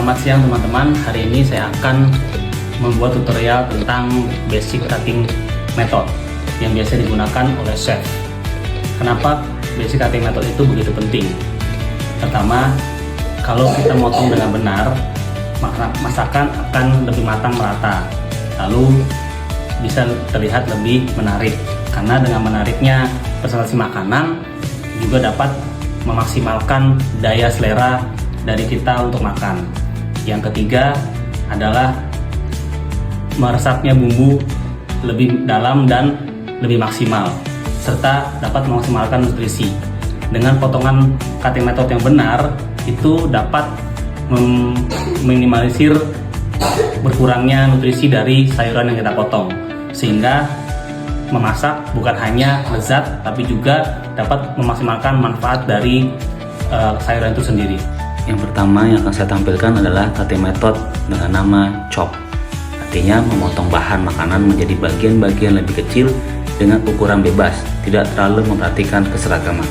Selamat siang teman-teman. Hari ini saya akan membuat tutorial tentang basic cutting method yang biasa digunakan oleh chef. Kenapa basic cutting method itu begitu penting? Pertama, kalau kita motong dengan benar, maka masakan akan lebih matang merata. Lalu bisa terlihat lebih menarik. Karena dengan menariknya presentasi makanan juga dapat memaksimalkan daya selera dari kita untuk makan. Yang ketiga adalah meresapnya bumbu lebih dalam dan lebih maksimal, serta dapat memaksimalkan nutrisi. Dengan potongan cutting method yang benar, itu dapat meminimalisir berkurangnya nutrisi dari sayuran yang kita potong, sehingga memasak bukan hanya lezat, tapi juga dapat memaksimalkan manfaat dari sayuran itu sendiri. Yang pertama yang akan saya tampilkan adalah cutting method dengan nama chop. Artinya memotong bahan makanan menjadi bagian-bagian lebih kecil dengan ukuran bebas, tidak terlalu memperhatikan keseragaman.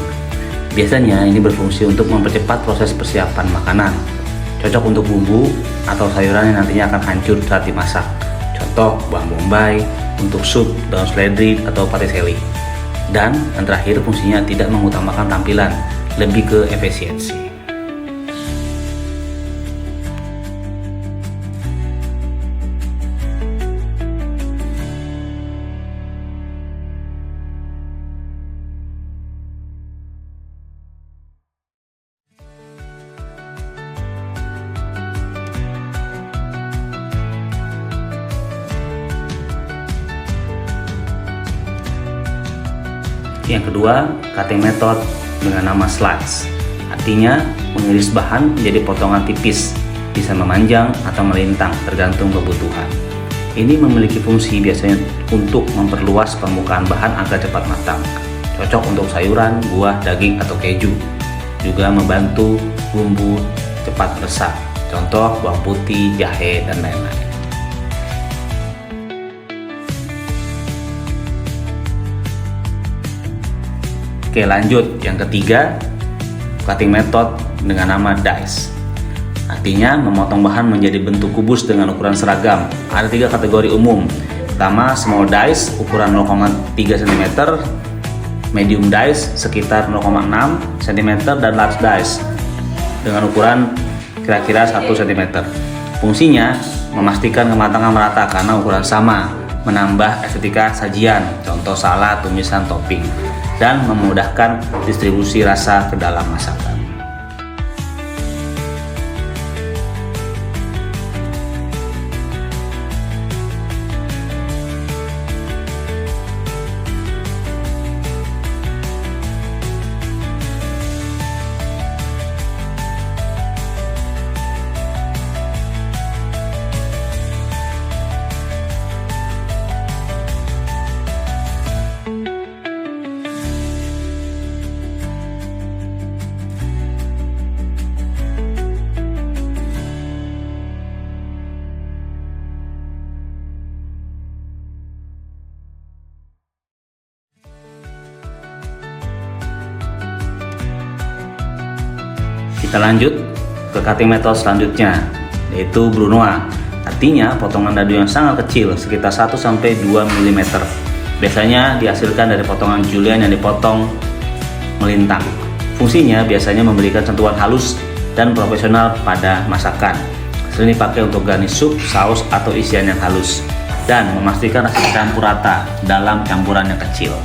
Biasanya ini berfungsi untuk mempercepat proses persiapan makanan. Cocok untuk bumbu atau sayuran yang nantinya akan hancur saat dimasak. Contoh bawang bombay untuk sup, daun seledri atau patisserie. Dan yang terakhir, fungsinya tidak mengutamakan tampilan, lebih ke efisiensi. Yang kedua, cutting method dengan nama slice. Artinya mengiris bahan menjadi potongan tipis, bisa memanjang atau melintang tergantung kebutuhan. Ini memiliki fungsi biasanya untuk memperluas permukaan bahan agar cepat matang. Cocok untuk sayuran, buah, daging atau keju. Juga membantu bumbu cepat meresap. Contoh bawang putih, jahe, dan lain-lain. Oke, lanjut. Yang ketiga, cutting method dengan nama dice. Artinya memotong bahan menjadi bentuk kubus dengan ukuran seragam. Ada 3 kategori umum. Pertama, small dice ukuran 0,3 cm, medium dice sekitar 0,6 cm, dan large dice dengan ukuran kira-kira 1 cm. Fungsinya memastikan kematangan merata karena ukuran sama, menambah estetika sajian, contoh salad, tumisan, topping, dan memudahkan distribusi rasa ke dalam masakan. Kita lanjut ke cutting method selanjutnya, yaitu brunoise. Artinya potongan dadu yang sangat kecil, sekitar 1-2 mm. Biasanya dihasilkan dari potongan julienne yang dipotong melintang. Fungsinya biasanya memberikan sentuhan halus dan profesional pada masakan. Sering dipakai untuk garnish sup, saus, atau isian yang halus, dan memastikan rasa campur rata dalam campuran yang kecil.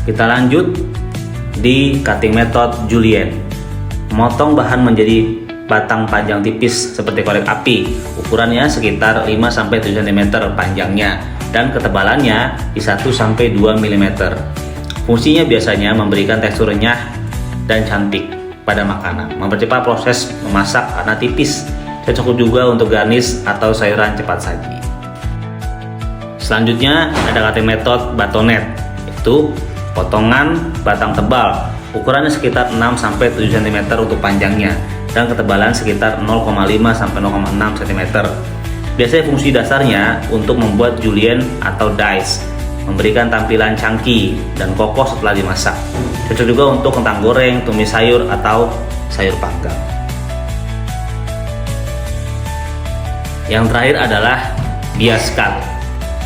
Kita lanjut di cutting method julienne. Memotong bahan menjadi batang panjang tipis seperti korek api. Ukurannya sekitar 5-7 cm panjangnya dan ketebalannya di 1-2 mm. Fungsinya biasanya memberikan tekstur renyah dan cantik pada makanan, mempercepat proses memasak karena tipis. Cocok juga untuk garnish atau sayuran cepat saji. Selanjutnya ada cutting method batonet, yaitu potongan batang tebal, ukurannya sekitar 6-7 cm untuk panjangnya dan ketebalan sekitar 0,5-0,6 cm. Biasanya fungsi dasarnya untuk membuat julienne atau dice, memberikan tampilan chunky dan kokoh setelah dimasak. Cocok juga untuk kentang goreng, tumis sayur, atau sayur panggang. Yang terakhir adalah bias cut,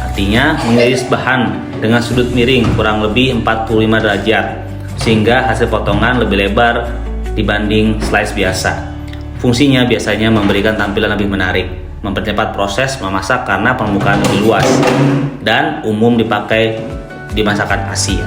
artinya mengiris bahan dengan sudut miring kurang lebih 45 derajat sehingga hasil potongan lebih lebar dibanding slice biasa. Fungsinya biasanya memberikan tampilan lebih menarik, mempercepat proses memasak karena permukaan lebih luas, dan umum dipakai di masakan Asia.